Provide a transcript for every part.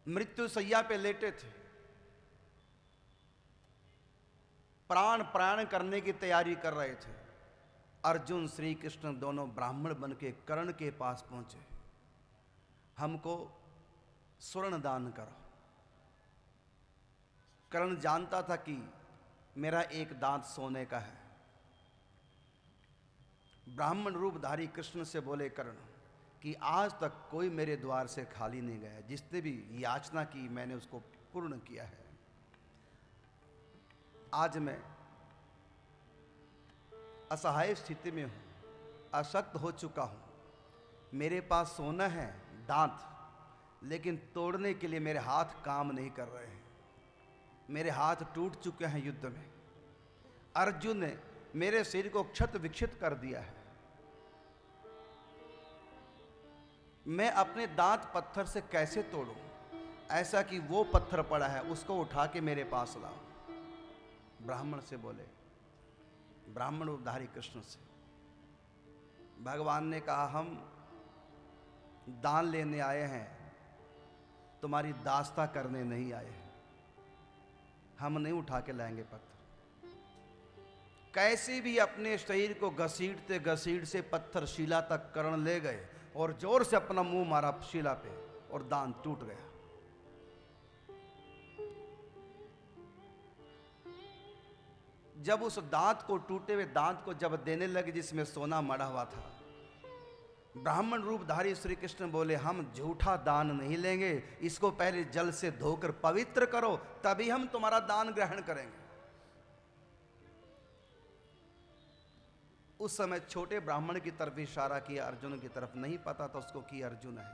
मृत्यु सैया पे लेटे थे, प्राण करने की तैयारी कर रहे थे। अर्जुन श्री कृष्ण दोनों ब्राह्मण बन के कर्ण के पास पहुंचे। हमको स्वर्ण दान करो। कर्ण जानता था कि मेरा एक दांत सोने का है। ब्राह्मण रूपधारी कृष्ण से बोले कर्ण कि आज तक कोई मेरे द्वार से खाली नहीं गया, जिसने भी याचना की मैंने उसको पूर्ण किया है। आज मैं असहाय स्थिति में हूं, अशक्त हो चुका हूं। मेरे पास सोना है, दांत, लेकिन तोड़ने के लिए मेरे हाथ काम नहीं कर रहे हैं। मेरे हाथ टूट चुके हैं युद्ध में। अर्जुन ने मेरे शरीर को क्षत विक्षत कर दिया है। मैं अपने दांत पत्थर से कैसे तोड़ूं? ऐसा कि वो पत्थर पड़ा है उसको उठा के मेरे पास लाओ। ब्राह्मण से बोले, ब्राह्मण उद्धारी कृष्ण से। भगवान ने कहा, हम दान लेने आए हैं, तुम्हारी दास्ता करने नहीं आए हैं। हम नहीं उठा के लाएंगे पत्थर। कैसे भी अपने शरीर को घसीटते घसीट से पत्थर शिला तक कर्ण ले गए और जोर से अपना मुंह मारा शिला पे और दांत टूट गया। जब उस दांत को, टूटे हुए दांत को जब देने लगे जिसमें सोना मड़ा हुआ था, ब्राह्मण रूपधारी श्री कृष्ण बोले, हम झूठा दान नहीं लेंगे, इसको पहले जल से धोकर पवित्र करो, तभी हम तुम्हारा दान ग्रहण करेंगे। उस समय छोटे ब्राह्मण की तरफ इशारा किया, अर्जुन की तरफ। नहीं पता था उसको कि अर्जुन है।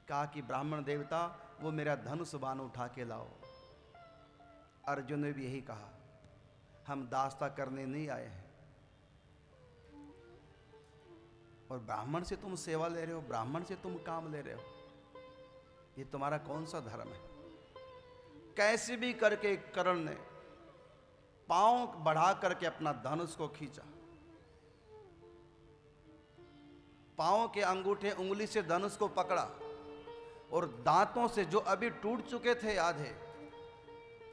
कहा कि ब्राह्मण देवता, वो मेरा धनुष बाण उठा के लाओ। अर्जुन ने भी यही कहा, हम दास्ता करने नहीं आए हैं। और ब्राह्मण से तुम सेवा ले रहे हो, ब्राह्मण से तुम काम ले रहे हो, ये तुम्हारा कौन सा धर्म है? कैसे भी करके कर्ण ने पांव बढ़ा करके अपना धनुष को खींचा। पांव के अंगूठे उंगली से धनुष को पकड़ा और दांतों से, जो अभी टूट चुके थे आधे,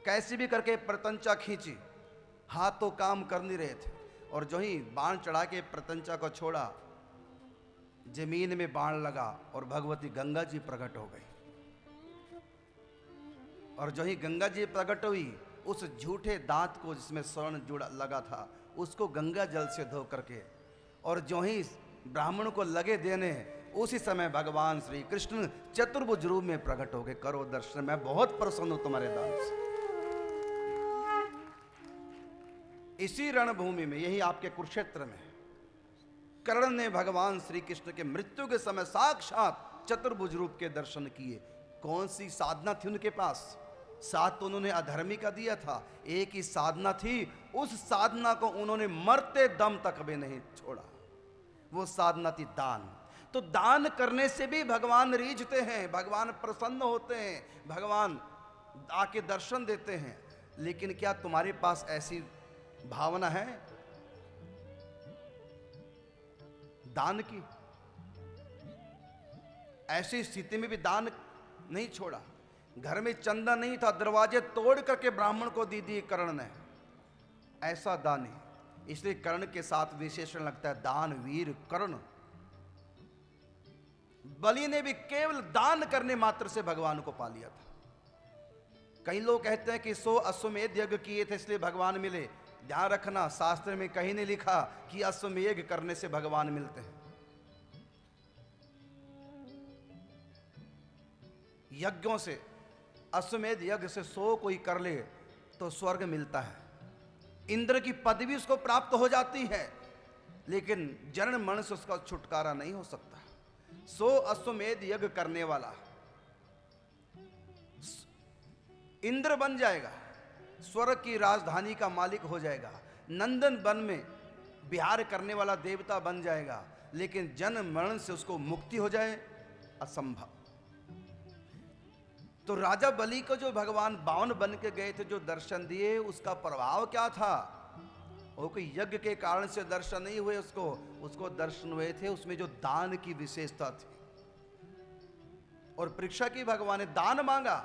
कैसे भी करके प्रतंचा खींची। हाथ तो काम कर नहीं रहे थे। और जो ही बाण चढ़ा के प्रतंचा को छोड़ा, जमीन में बाण लगा और भगवती गंगा जी प्रकट हो गई। और जो ही गंगा जी प्रकट हुई, उस झूठे दांत को जिसमें स्वर्ण जुड़ा लगा था, उसको गंगा जल से धो करके, और जो ही ब्राह्मण को लगे देने, उसी समय भगवान श्री कृष्ण चतुर्भुज रूप में प्रकट हो गए। करो दर्शन, मैं बहुत प्रसन्न हूं तुम्हारे दान से। इसी रणभूमि में, यही आपके कुरुक्षेत्र में, कर्ण ने भगवान श्री कृष्ण के मृत्यु के समय साक्षात चतुर्भुज रूप के दर्शन किए। कौन सी साधना थी उनके पास? साथ तो उन्होंने अधर्मी का दिया था, एक ही साधना थी, उस साधना को उन्होंने मरते दम तक भी नहीं छोड़ा। वो साधना थी दान। तो दान करने से भी भगवान रीझते हैं, भगवान प्रसन्न होते हैं, भगवान आके दर्शन देते हैं। लेकिन क्या तुम्हारे पास ऐसी भावना है दान की? ऐसी स्थिति में भी दान नहीं छोड़ा। घर में चंदा नहीं था, दरवाजे तोड़ करके ब्राह्मण को दी दी कर्ण ने। ऐसा दानी, इसलिए कर्ण के साथ विशेषण लगता है दानवीर कर्ण। बलि ने भी केवल दान करने मात्र से भगवान को पा लिया था। कई लोग कहते हैं कि 100 अश्वमेध यज्ञ किए थे इसलिए भगवान मिले। ध्यान रखना, शास्त्र में कहीं नहीं लिखा कि अश्वमेध करने से भगवान मिलते हैं। यज्ञों से, अश्वमेध यज्ञ से 100 कोई कर ले तो स्वर्ग मिलता है, इंद्र की पदवी उसको प्राप्त हो जाती है, लेकिन जन मन से उसका छुटकारा नहीं हो सकता। 100 अश्वमेध यज्ञ करने वाला इंद्र बन जाएगा, स्वर्ग की राजधानी का मालिक हो जाएगा, नंदन वन में विहार करने वाला देवता बन जाएगा, लेकिन जन्म मरण से उसको मुक्ति हो जाए, असंभव। तो राजा बलि को जो भगवान बावन बन के गए थे, जो दर्शन दिए, उसका प्रभाव क्या था? वो कोई यज्ञ के कारण से दर्शन नहीं हुए उसको दर्शन हुए थे उसमें जो दान की विशेषता थी। और परीक्षा की भगवान ने, दान मांगा।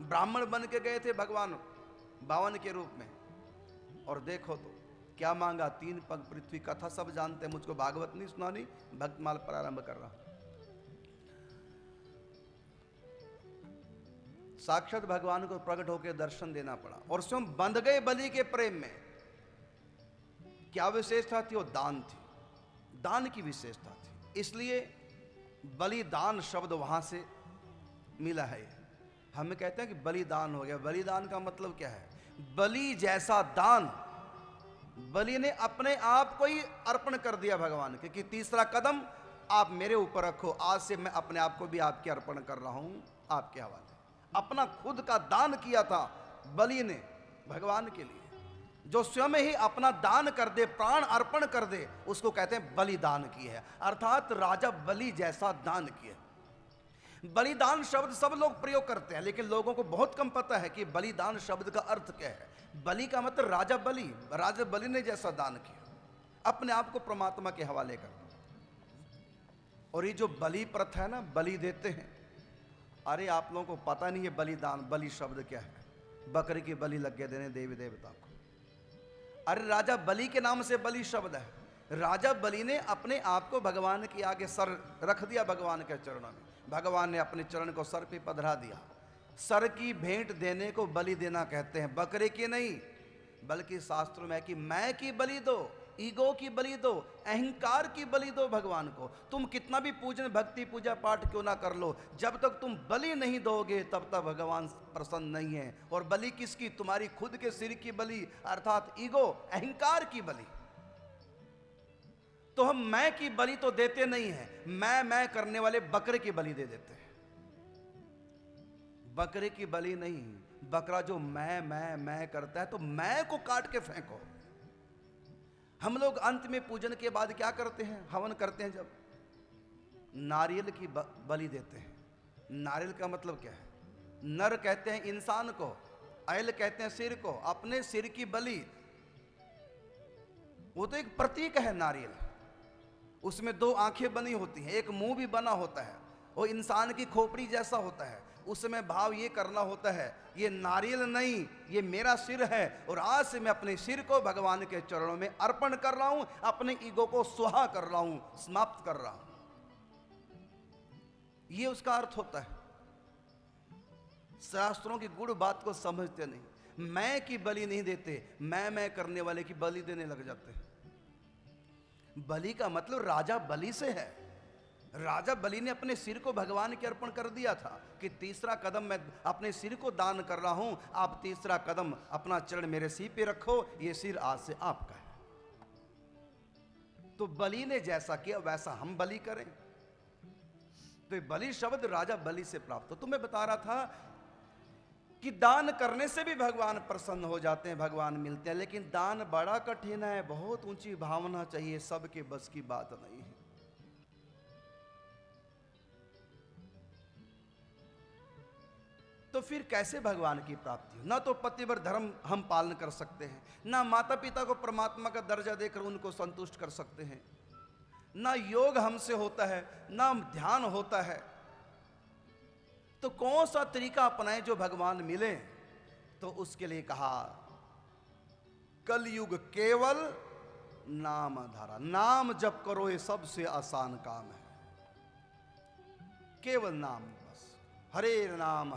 ब्राह्मण बन के गए थे भगवान बावन के रूप में, और देखो तो क्या मांगा, 3 पग पृथ्वी। कथा सब जानते हैं, मुझको भागवत नहीं सुनानी, भक्तमाल प्रारंभ कर रहा हूं। साक्षात भगवान को प्रकट होकर दर्शन देना पड़ा और स्वयं बंध गए बलि के प्रेम में। क्या विशेषता थी? वो दान थी, दान की विशेषता थी, इसलिए बलिदान शब्द वहां से मिला है। हम कहते हैं कि बलिदान हो गया। बलिदान का मतलब क्या है? बलि जैसा दान। बलि ने अपने आप को ही अर्पण कर दिया भगवान के, कि तीसरा कदम आप मेरे ऊपर रखो, आज से मैं अपने आप को भी आपके अर्पण कर रहा हूं, आपके हवाले। अपना खुद का दान किया था बलि ने भगवान के लिए। जो स्वयं ही अपना दान कर दे, प्राण अर्पण कर दे, उसको कहते हैं बलिदान की है, अर्थात राजा बलि जैसा दान किया। बलिदान शब्द सब लोग प्रयोग करते हैं, लेकिन लोगों को बहुत कम पता है कि बलिदान शब्द का अर्थ क्या है। बलि का मतलब राजा बलि, राजा बलि ने जैसा दान किया, अपने आप को परमात्मा के हवाले कर। और ये जो बलि प्रथा है ना, बलि देते हैं, अरे आप लोगों को पता नहीं है बलिदान, बलि शब्द क्या है। बकरी की बलि लग गए देने देवी देवता को। अरे राजा बलि के नाम से बलि शब्द है। राजा बलि ने अपने आप को भगवान के आगे सर रख दिया, भगवान के चरणों में। भगवान ने अपने चरण को सर पे पधरा दिया। सर की भेंट देने को बलि देना कहते हैं, बकरे की नहीं, बल्कि शास्त्रों में है कि मैं की बलि दो, ईगो की बलि दो, अहंकार की बलि दो भगवान को। तुम कितना भी पूजन भक्ति पूजा पाठ क्यों ना कर लो, जब तक तुम बलि नहीं दोगे तब तक भगवान प्रसन्न नहीं है। और बलि किसकी? तुम्हारी खुद के सिर की बलि, अर्थात ईगो, अहंकार की बलि। तो हम मैं की बलि तो देते नहीं है, मैं करने वाले बकरे की बलि दे देते हैं। बकरे की बलि नहीं, बकरा जो मैं करता है, तो मैं को काट के फेंको। हम लोग अंत में पूजन के बाद क्या करते हैं? हवन करते हैं, जब नारियल की बलि देते हैं। नारियल का मतलब क्या है? नर कहते हैं इंसान को, ऐल कहते हैं सिर को, अपने सिर की बलि। वो तो एक प्रतीक है नारियल। उसमें 2 आंखें बनी होती हैं, एक मुंह भी बना होता है, वो इंसान की खोपड़ी जैसा होता है। उसमें भाव ये करना होता है, ये नारियल नहीं, ये मेरा सिर है, और आज से मैं अपने सिर को भगवान के चरणों में अर्पण कर रहा हूं, अपने ईगो को सुहा कर रहा हूं, समाप्त कर रहा हूं। ये उसका अर्थ होता है। शास्त्रों की गुड़ बात को समझते नहीं, मैं की बलि नहीं देते, मैं करने वाले की बलि देने लग जाते हैं। बलि का मतलब राजा बलि से है। राजा बलि ने अपने सिर को भगवान के अर्पण कर दिया था कि तीसरा कदम मैं अपने सिर को दान कर रहा हूं, आप तीसरा कदम अपना चरण मेरे सिर पे रखो, ये सिर आज से आपका है। तो बलि ने जैसा किया वैसा हम बलि करें। तो बलि शब्द राजा बलि से प्राप्त हो। तो मैं बता रहा था कि दान करने से भी भगवान प्रसन्न हो जाते हैं, भगवान मिलते हैं, लेकिन दान बड़ा कठिन है, बहुत ऊंची भावना चाहिए, सबके बस की बात नहीं है। तो फिर कैसे भगवान की प्राप्ति हो? ना तो पतिव्रत धर्म हम पालन कर सकते हैं, ना माता पिता को परमात्मा का दर्जा देकर उनको संतुष्ट कर सकते हैं, ना योग हमसे होता है, ना ध्यान होता है। तो कौन सा तरीका अपनाएं जो भगवान मिले? तो उसके लिए कहा कलयुग केवल नाम धारा, नाम जप करो, ये सबसे आसान काम है। केवल नाम, बस हरेर नाम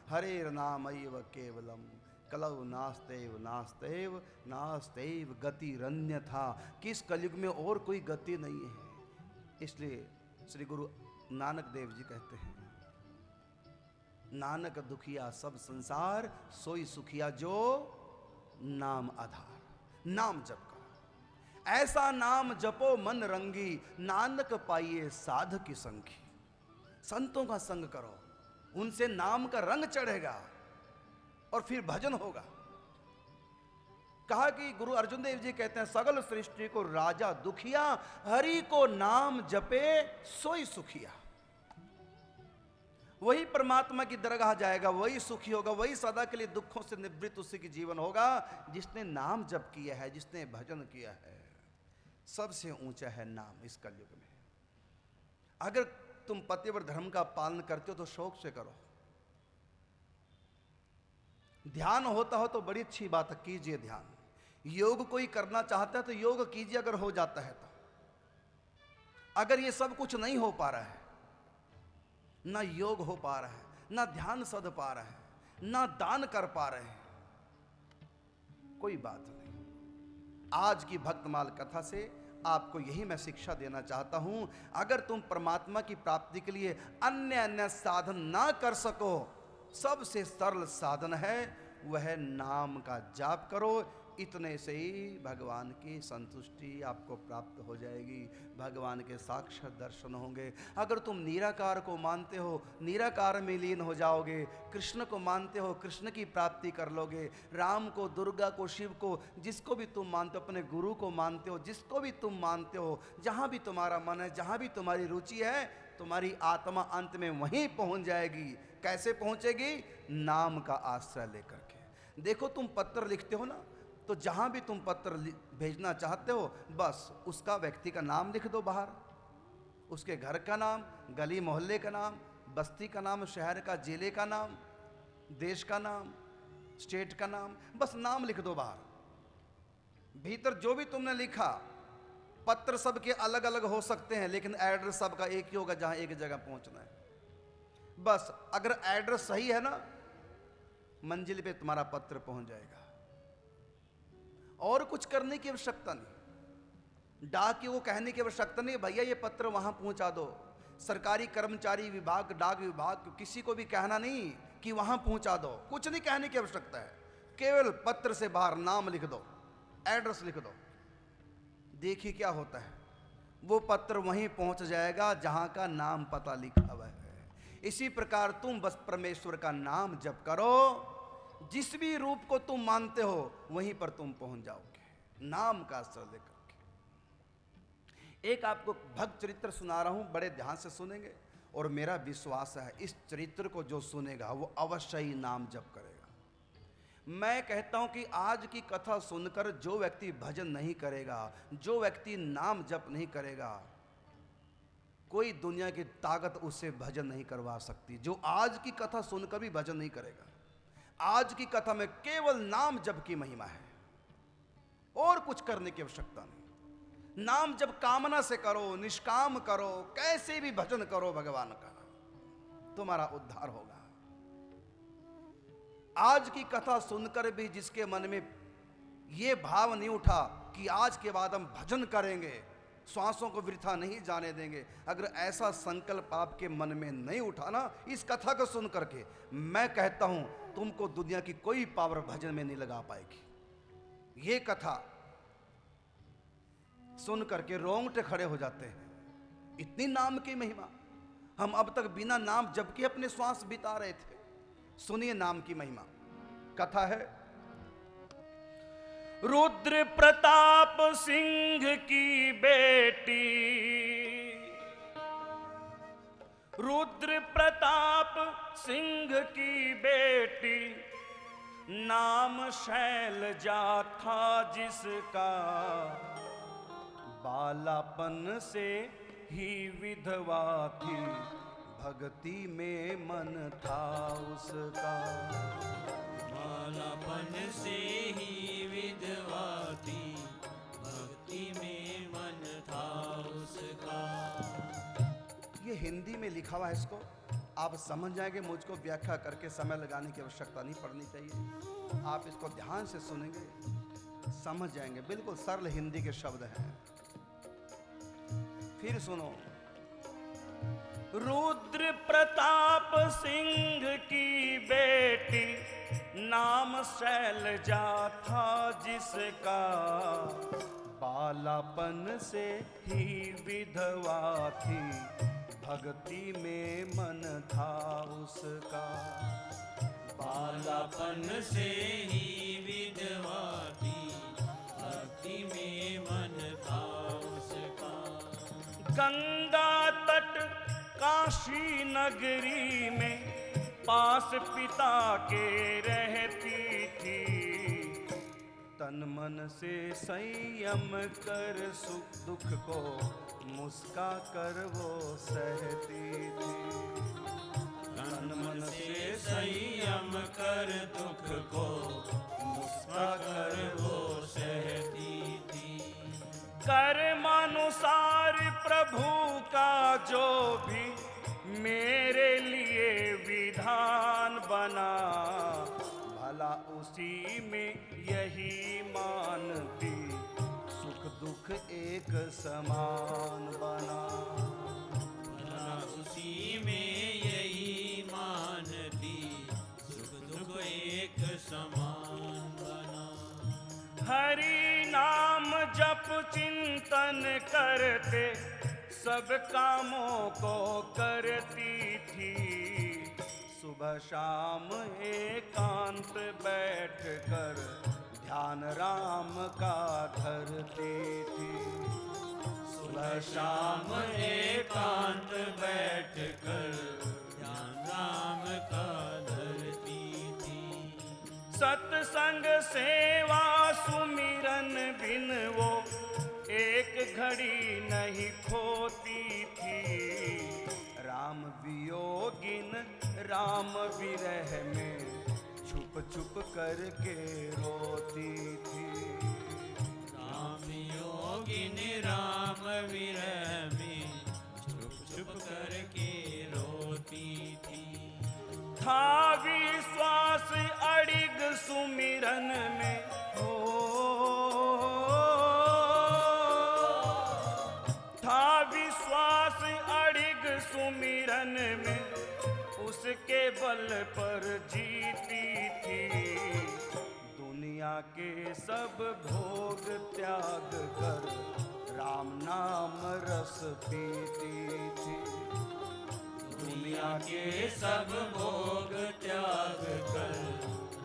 हरेर नाम एव केवलम, कलौ नास्तेव नास्तेव नास्तेव गति रन्य था। किस कलयुग में और कोई गति नहीं है। इसलिए श्री गुरु नानक देव जी कहते हैं, नानक दुखिया सब संसार, सोई सुखिया जो नाम आधार। नाम जप करो, ऐसा नाम जपो मन रंगी, नानक पाइए साध की संगी। संतों का संग करो, उनसे नाम का रंग चढ़ेगा और फिर भजन होगा। कहा कि गुरु अर्जुन देव जी कहते हैं, सगल सृष्टि को राजा दुखिया, हरि को नाम जपे सोई सुखिया। वही परमात्मा की दरगाह जाएगा, वही सुखी होगा, वही सदा के लिए दुखों से निवृत्त उसी की जीवन होगा जिसने नाम जप किया है, जिसने भजन किया है। सबसे ऊंचा है नाम इस कलयुग में। अगर तुम पतिव्रत धर्म का पालन करते हो तो शौक से करो। ध्यान होता हो तो बड़ी अच्छी बात है, कीजिए ध्यान। योग कोई करना चाहता है तो योग कीजिए, अगर हो जाता है तो। अगर ये सब कुछ नहीं हो पा रहा है, ना योग हो पा रहा है, ना ध्यान सध पा रहा है, ना दान कर पा रहे हैं, कोई बात नहीं। आज की भक्तमाल कथा से आपको यही मैं शिक्षा देना चाहता हूं, अगर तुम परमात्मा की प्राप्ति के लिए अन्य अन्य साधन ना कर सको, सबसे सरल साधन है वह नाम का जाप करो। इतने से ही भगवान की संतुष्टि आपको प्राप्त हो जाएगी, भगवान के साक्षात दर्शन होंगे। अगर तुम निराकार को मानते हो, निराकार में लीन हो जाओगे। कृष्ण को मानते हो, कृष्ण की प्राप्ति कर लोगे। राम को, दुर्गा को, शिव को, जिसको भी तुम मानते हो, अपने गुरु को मानते हो, जिसको भी तुम मानते हो, जहाँ भी तुम्हारा मन है, जहाँ भी तुम्हारी रुचि है, तुम्हारी आत्मा अंत में वहीं पहुँच जाएगी। कैसे पहुँचेगी? नाम का आश्रय लेकर के। देखो, तुम पत्र लिखते हो ना, तो जहां भी तुम पत्र भेजना चाहते हो, बस उसका व्यक्ति का नाम लिख दो बाहर, उसके घर का नाम, गली मोहल्ले का नाम, बस्ती का नाम, शहर का, जिले का नाम, देश का नाम, स्टेट का नाम, बस नाम लिख दो बाहर। भीतर जो भी तुमने लिखा, पत्र सबके अलग अलग हो सकते हैं, लेकिन एड्रेस सबका एक ही होगा, जहां एक जगह पहुंचना है। बस अगर एड्रेस सही है ना, मंजिल पे तुम्हारा पत्र पहुंच जाएगा। और कुछ करने की आवश्यकता नहीं, डाकिये को कहने की आवश्यकता नहीं, भैया ये पत्र वहां पहुंचा दो। सरकारी कर्मचारी विभाग, डाक विभाग, किसी को भी कहना नहीं कि वहां पहुंचा दो, कुछ नहीं कहने की आवश्यकता है। केवल पत्र से बाहर नाम लिख दो, एड्रेस लिख दो। देखिए क्या होता है, वो पत्र वहीं पहुंच जाएगा जहां का नाम पता लिखा हुआ है। इसी प्रकार तुम बस परमेश्वर का नाम जप करो, जिस भी रूप को तुम मानते हो वहीं पर तुम पहुंच जाओगे, नाम का आश्रय लेकर के। एक आपको भक्त चरित्र सुना रहा हूं, बड़े ध्यान से सुनेंगे, और मेरा विश्वास है इस चरित्र को जो सुनेगा वो अवश्य ही नाम जप करेगा। मैं कहता हूं कि आज की कथा सुनकर जो व्यक्ति भजन नहीं करेगा, जो व्यक्ति नाम जप नहीं करेगा, कोई दुनिया की ताकत उससे भजन नहीं करवा सकती। जो आज की कथा सुनकर भी भजन नहीं करेगा, आज की कथा में केवल नाम जप की महिमा है, और कुछ करने की आवश्यकता नहीं। नाम जप कामना से करो, निष्काम करो, कैसे भी भजन करो भगवान का, तुम्हारा उद्धार होगा। आज की कथा सुनकर भी जिसके मन में यह भाव नहीं उठा कि आज के बाद हम भजन करेंगे, श्वासों को वृथा नहीं जाने देंगे, अगर ऐसा संकल्प आपके मन में नहीं उठा ना इस कथा को सुन करके, मैं कहता हूं तुमको दुनिया की कोई पावर भजन में नहीं लगा पाएगी। ये कथा सुन करके रोंगटे खड़े हो जाते हैं, इतनी नाम की महिमा। हम अब तक बिना नाम जप के अपने श्वास बिता रहे थे। सुनिए नाम की महिमा। कथा है, रुद्र प्रताप सिंह की बेटी, रुद्र प्रताप सिंह की बेटी, नाम शैलजा था जिसका, बालापन से ही विधवा थी, भक्ति में मन था उसका। बालापन से ही विधवा थी, भक्ति में मन था उसका। ये हिंदी में लिखा हुआ है, इसको आप समझ जाएंगे। मुझको व्याख्या करके समय लगाने की आवश्यकता नहीं पड़नी चाहिए। आप इसको ध्यान से सुनेंगे, समझ जाएंगे। बिल्कुल सरल हिंदी के शब्द हैं। फिर सुनो। रुद्र प्रताप सिंह की बेटी, नाम शैलजा था जिसका, बालापन से ही विधवा थी, भक्ति में मन था उसका। बालापन से ही विधवा थी, भक्ति में मन था उसका। गंगा तट काशी नगरी में पास पिता के रहती थी, तन मन से संयम कर सुख दुख को मुस्का कर वो सहती थी। तन मन से संयम कर दुख को मुस्का कर वो सहती थी। कर्मानुसार प्रभु का जो भी मेरे लिए विधान बना, भला उसी में यही मानती, सुख दुख एक समान बना। भला उसी में यही मानती, सुख दुख एक समान बना। हरि नाम जप चिंतन करते सब कामों को करती थी। सुबह शाम एकांत बैठ कर ध्यान राम का धरती थी। सुबह शाम एकांत बैठ कर ध्यान राम का धरती थी। सत्संग सेवा सुमिरन बिन वो एक घड़ी नहीं खोती थी। राम वियोगिन राम विरह में छुप छुप करके रोती थी। राम योगिनी राम विरह में छुप छुप करके रोती थी। था विश्वास अड़िग सुमिरन में हो, था विश्वास अड़िग सुमिरन में, उसके बल पर जीती थी। दुनिया के सब भोग त्याग कर राम नाम रस पीती थी। दुनिया के सब भोग त्याग कर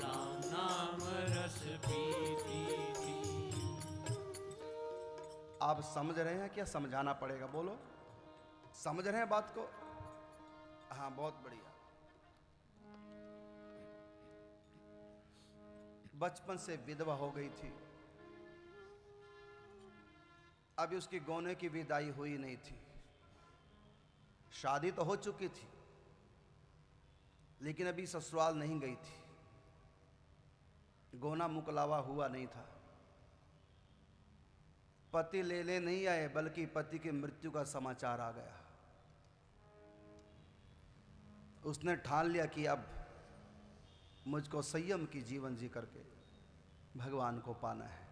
राम नाम रस पीती थी। आप समझ रहे हैं क्या? समझाना पड़ेगा, बोलो। समझ रहे हैं बात को? हाँ, बहुत बढ़िया। बचपन से विधवा हो गई थी। अभी उसकी गोने की विदाई हुई नहीं थी। शादी तो हो चुकी थी, लेकिन अभी ससुराल नहीं गई थी। गोना मुकलावा हुआ नहीं था। पति लेने नहीं आए, बल्कि पति की मृत्यु का समाचार आ गया। उसने ठान लिया कि अब मुझको संयम की जीवन जी करके भगवान को पाना है।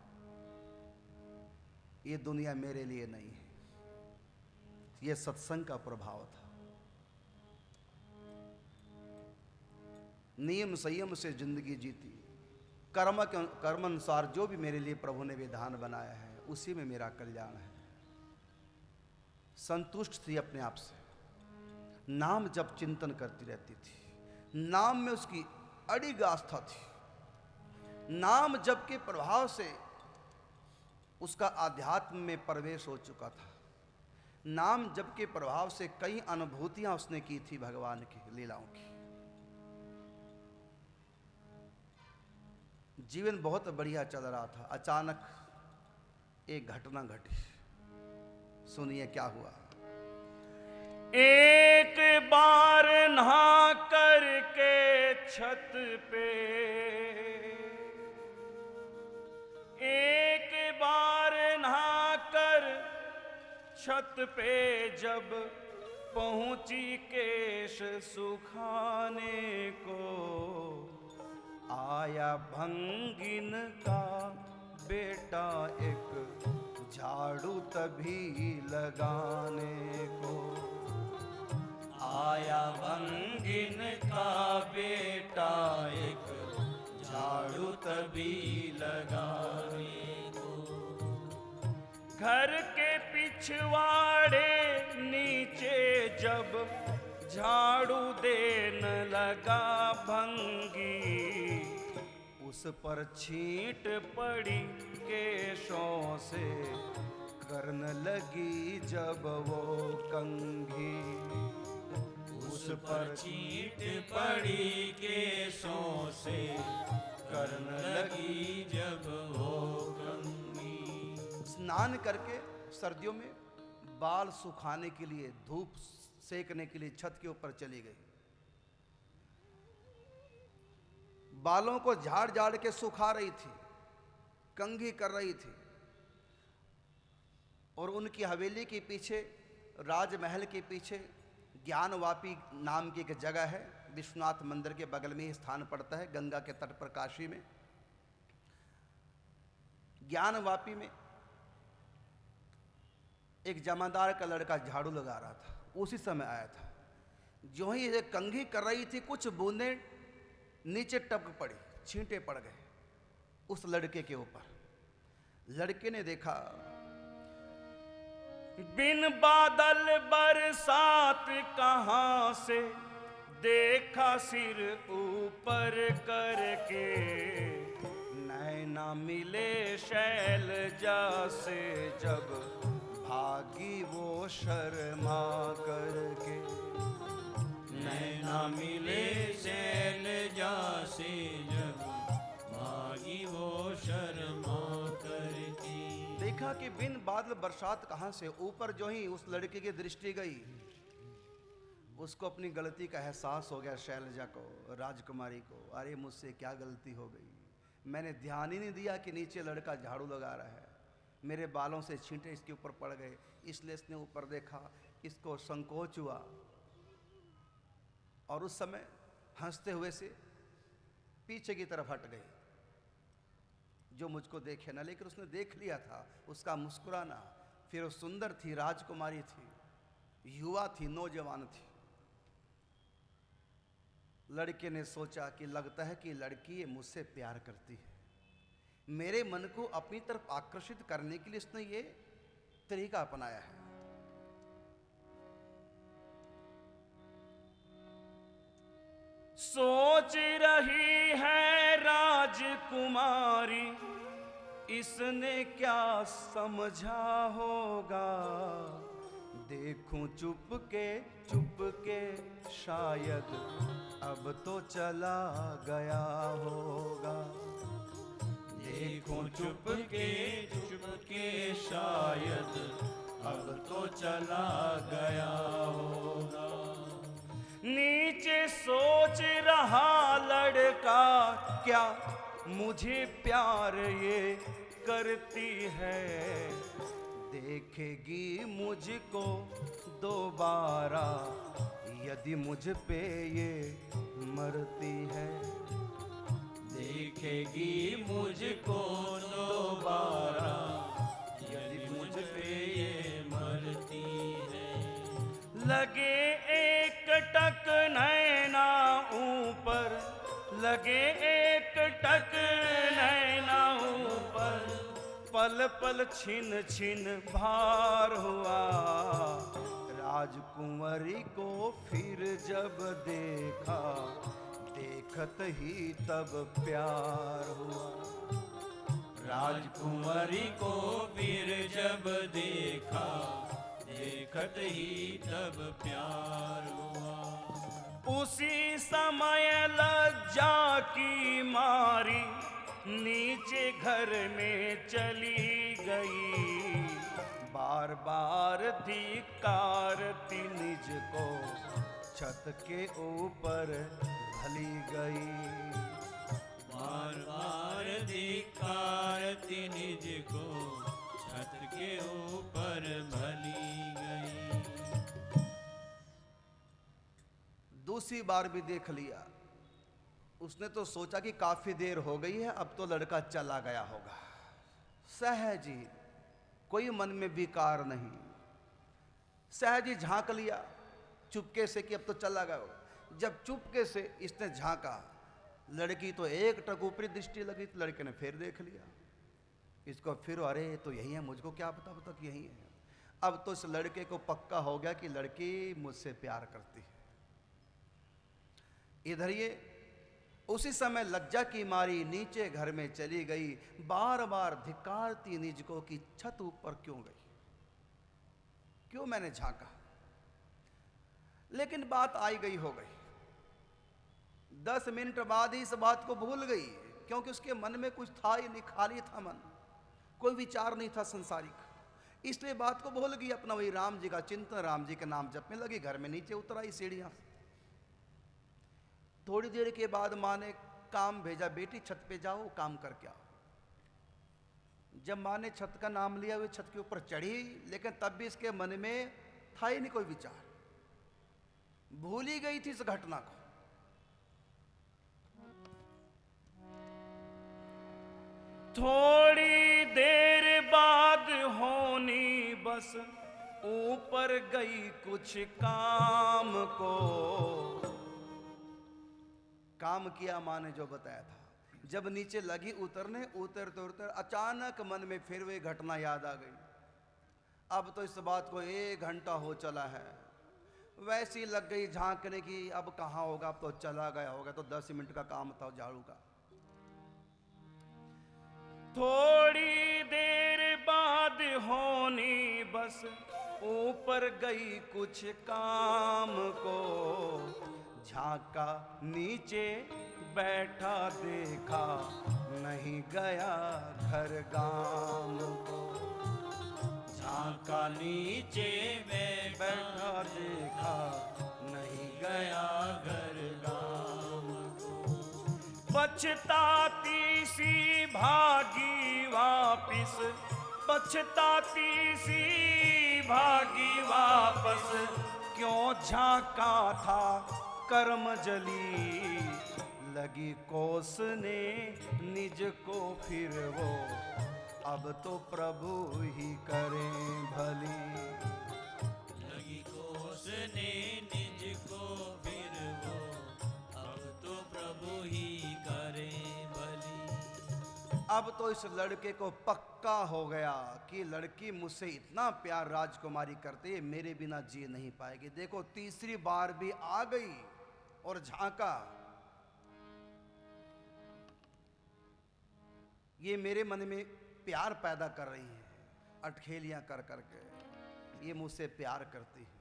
ये दुनिया मेरे लिए नहीं है। ये सत्संग का प्रभाव था। नियम संयम से जिंदगी जीती। कर्म अनुसार जो भी मेरे लिए प्रभु ने विधान बनाया है, उसी में मेरा कल्याण है। संतुष्ट थी अपने आप से। नाम जब चिंतन करती रहती थी। नाम में उसकी अड़िग आस्था थी। नाम जप के प्रभाव से उसका आध्यात्म में प्रवेश हो चुका था। नाम जप के प्रभाव से कई अनुभूतियां उसने की थी भगवान की लीलाओं की। जीवन बहुत बढ़िया चल रहा था। अचानक एक घटना घटी। सुनिए क्या हुआ। एक बार नहा करके छत पे, एक बार नहा कर छत पे जब पहुंची केश सुखाने को, आया भंगिन का बेटा एक झाड़ू तभी लगाने को। आया भंगिन का बेटा एक झाड़ू तभी लगाने को। घर के पिछवाड़े नीचे जब झाड़ू देने लगा भंगी, उस पर छींट पड़ी केशों से, करने लगी जब वो कंघी। उस पर छींट पड़ी केशों से, करने लगी जब वो कंघी। स्नान करके सर्दियों में बाल सुखाने के लिए, धूप सेकने के लिए छत के ऊपर चली गई। बालों को झाड़ झाड़ के सुखा रही थी, कंघी कर रही थी। और उनकी हवेली के पीछे, राजमहल के पीछे ज्ञानवापी नाम की एक जगह है, विश्वनाथ मंदिर के बगल में ही स्थान पड़ता है, गंगा के तट पर काशी में। ज्ञानवापी में एक जमादार का लड़का झाड़ू लगा रहा था, उसी समय आया था। जो ही ये कंघी कर रही थी, कुछ बूंदें नीचे टपक पड़ी, छींटे पड़ गए उस लड़के के ऊपर। लड़के ने देखा बिन बादल बरसात कहाँ से, देखा सिर ऊपर करके, नैना मिले शैलजा से जब भागी वो शर्मा करके। नैना मिले शैलजा से जब भागी वो शर्मा करके। देखा कि बिन बादल बरसात कहां से, ऊपर जो ही उस लड़के की दृष्टि गई, उसको अपनी गलती का एहसास हो गया। शैलजा को, राजकुमारी को, अरे मुझसे क्या गलती हो गई, मैंने ध्यान ही नहीं दिया कि नीचे लड़का झाड़ू लगा रहा है, मेरे बालों से छींटे इसके ऊपर पड़ गए, इसलिए इसने ऊपर देखा, इसको संकोच हुआ और उस समय हंसते हुए से पीछे की तरफ हट गई, जो मुझको देखे ना। लेकिन उसने देख लिया था, उसका मुस्कुराना। फिर वो सुंदर थी, राजकुमारी थी, युवा थी, नौजवान थी। लड़के ने सोचा कि लगता है कि लड़की ये मुझसे प्यार करती है, मेरे मन को अपनी तरफ आकर्षित करने के लिए इसने ये तरीका अपनाया है। सोच रही है राजकुमारी, इसने क्या समझा होगा, देखूं चुपके चुपके शायद अब तो चला गया होगा। देखूं चुपके चुपके शायद अब तो चला गया होगा। नीचे सोच रहा लड़का, क्या मुझे प्यार ये करती है, देखेगी मुझको दोबारा यदि मुझ पे ये मरती है, देखेगी मुझको दोबारा यदि मुझ पे ये मरती है। लगे एक टक नैना ऊपर, लगे एक टक नैना ऊपर, पल पल छिन छिन भार हुआ। राजकुंवरी को फिर जब देखा, देखत ही तब प्यार हुआ। राजकुंवरी को फिर जब देखा, देखत ही तब प्यार हुआ। उसी समय लज्जा की मारी नीचे घर में चली गई, बार बार धिक्कारती निज को छत के ऊपर ढली गई। बार बार धिक्कारती निज को छत के ऊपर भली गई। दूसरी बार भी देख लिया। उसने तो सोचा कि काफी देर हो गई है, अब तो लड़का चला गया होगा। सहज ही, कोई मन में विकार नहीं, सहज ही झांक लिया चुपके से कि अब तो चला गया होगा। जब चुपके से इसने झांका, लड़की तो एक टक ऊपरी दृष्टि लगी, तो लड़के ने फिर देख लिया इसको। फिर अरे तो यही है, मुझको क्या पता अब तक यही है। अब तो इस लड़के को पक्का हो गया कि लड़की मुझसे प्यार करती है। इधर ये उसी समय लज्जा की मारी नीचे घर में चली गई, बार बार धिक्कारती निज को कि छत ऊपर क्यों गई, क्यों मैंने झांका। लेकिन बात आई गई हो गई। 10 मिनट बाद ही इस बात को भूल गई, क्योंकि उसके मन में कुछ था ही नहीं, खाली था मन, कोई विचार नहीं था संसारिक। इसलिए बात को भूल गई, अपना वही राम जी का चिंतन, राम जी के नाम जपने लगी। घर में नीचे उतर आई सीढ़ियां से। थोड़ी देर के बाद माँ ने काम भेजा, बेटी छत पे जाओ काम करके आओ। जब माँ ने छत का नाम लिया, वे छत के ऊपर चढ़ी, लेकिन तब भी इसके मन में था ही नहीं कोई विचार, भूल ही गई थी इस घटना को। थोड़ी देर बाद होनी बस ऊपर गई कुछ काम को। काम किया माँ ने जो बताया था। जब नीचे लगी उतरने, उतरते उतरते अचानक मन में फिर वही घटना याद आ गई। अब तो इस बात को 1 घंटा हो चला है। वैसी लग गई झांकने की, अब कहाँ होगा, अब तो चला गया होगा। तो 10 मिनट का काम था झाड़ू का। थोड़ी देर बाद होनी बस ऊपर गई कुछ काम को। झांका नीचे बैठा, देखा नहीं गया घर गाम को। झांका नीचे बैठा, देखा नहीं गया घर गाम को। पछताती सी भागी वापिस, पछताती सी भागी वापस। क्यों झांका था कर्म जली, लगी कोसने निज को फिर वो। अब तो प्रभु ही करें भली, लगी कोसने निज को फिर वो। अब तो प्रभु ही करे भली। अब तो इस लड़के को पक्का हो गया कि लड़की मुझसे इतना प्यार राजकुमारी करती है, मेरे बिना जी नहीं पाएगी। देखो तीसरी बार भी आ गई और झांका। ये मेरे मन में प्यार पैदा कर रही है, अटखेलियां कर करके। ये मुझसे प्यार करती है।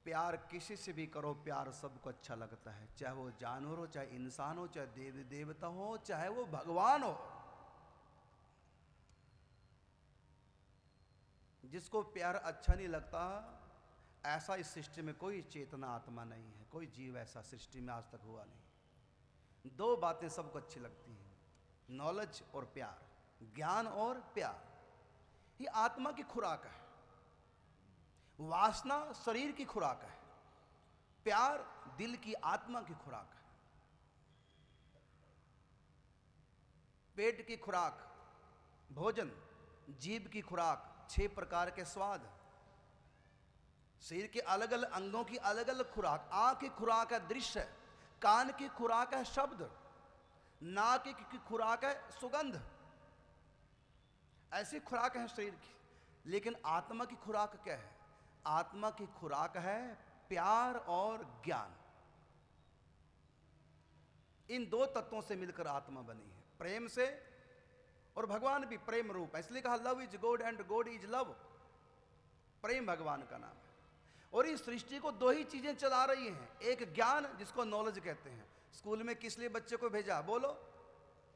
प्यार किसी से भी करो, प्यार सबको अच्छा लगता है, चाहे वो जानवर हो, चाहे इंसान हो, चाहे देवी देवता हो, चाहे वो भगवान हो। जिसको प्यार अच्छा नहीं लगता, ऐसा इस सृष्टि में कोई चेतना आत्मा नहीं है, कोई जीव ऐसा सृष्टि में आज तक हुआ नहीं। 2 बातें सबको अच्छी लगती हैं, नॉलेज और प्यार, ज्ञान और प्यार। ये आत्मा की खुराक है। वासना शरीर की खुराक है, प्यार दिल की आत्मा की खुराक है। पेट की खुराक भोजन, जीभ की खुराक 6 प्रकार के स्वाद, शरीर के अलग अलग अंगों की अलग अलग खुराक। आंख की खुराक है दृश्य, कान की खुराक है शब्द, नाक की खुराक है सुगंध। ऐसी खुराक है शरीर की। लेकिन आत्मा की खुराक क्या है? आत्मा की खुराक है प्यार और ज्ञान। इन 2 तत्वों से मिलकर आत्मा बनी है, प्रेम से। और भगवान भी प्रेम रूप है, इसलिए कहा love is God and God is love. प्रेम भगवान का नाम है। और इस सृष्टि को 2 ही चीजें चला रही हैं, एक ज्ञान जिसको नॉलेज कहते हैं। स्कूल में किस लिए बच्चे को भेजा? बोलो,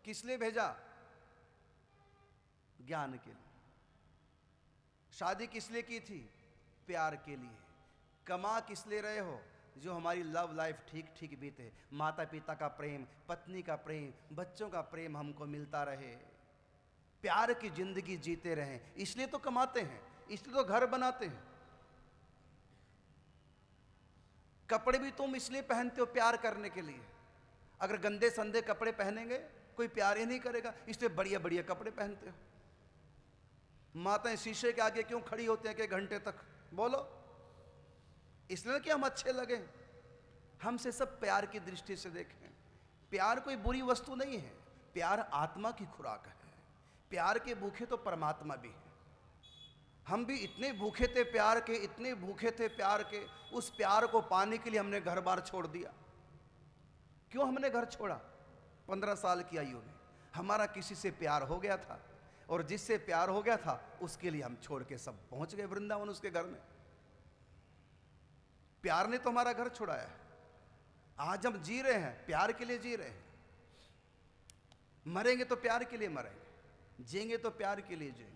किस लिए भेजा? ज्ञान के लिए। शादी किस लिए की थी? प्यार के लिए। कमा किस लिए रहे हो? जो हमारी लव लाइफ ठीक ठीक बीते, माता पिता का प्रेम, पत्नी का प्रेम, बच्चों का प्रेम हमको मिलता रहे, प्यार की जिंदगी जीते रहें। इसलिए तो कमाते हैं, इसलिए तो घर बनाते हैं। कपड़े भी तुम इसलिए पहनते हो प्यार करने के लिए। अगर गंदे संदे कपड़े पहनेंगे कोई प्यार ही नहीं करेगा, इसलिए बढ़िया बढ़िया कपड़े पहनते हो। माताएं शीशे के आगे क्यों खड़ी होती हैं 1 घंटे तक? बोलो, इसलिए कि हम अच्छे लगे, हमसे सब प्यार की दृष्टि से देखें। प्यार कोई बुरी वस्तु नहीं है, प्यार आत्मा की खुराक है। प्यार के भूखे तो परमात्मा भी है। हम भी इतने भूखे थे प्यार के, इतने भूखे थे प्यार के, उस प्यार को पाने के लिए हमने घर बार छोड़ दिया। क्यों हमने घर छोड़ा? 15 साल की आयु में हमारा किसी से प्यार हो गया था, और जिससे प्यार हो गया था उसके लिए हम छोड़ के सब पहुंच गए वृंदावन, उसके घर में। प्यार ने तो हमारा घर छुड़ाया है। आज हम जी रहे हैं, प्यार के लिए जी रहे हैं। मरेंगे तो प्यार के लिए मरेंगे, जिएंगे तो प्यार के लिए जिएंगे।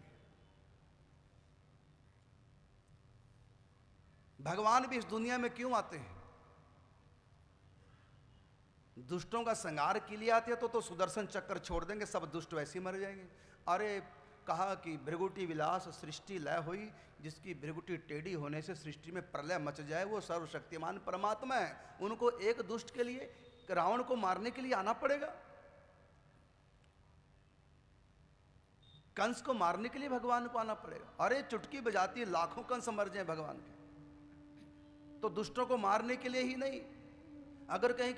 भगवान भी इस दुनिया में क्यों आते हैं? दुष्टों का संहार के लिए आते हैं तो सुदर्शन चक्कर छोड़ देंगे, सब दुष्ट वैसे ही मर जाएंगे। अरे कहा कि भृगुटी विलास सृष्टि लय हुई, जिसकी भृगुटी टेढ़ी होने से सृष्टि में प्रलय मच जाए, वो सर्वशक्तिमान परमात्मा है। उनको एक दुष्ट के लिए, रावण को मारने के लिए आना पड़ेगा? कंस को मारने के लिए भगवान को आना पड़ेगा? अरे चुटकी बजाती लाखों कंस मर जाए भगवान के, तो दुष्टों को मारने के लिए ही नहीं। अगर कहीं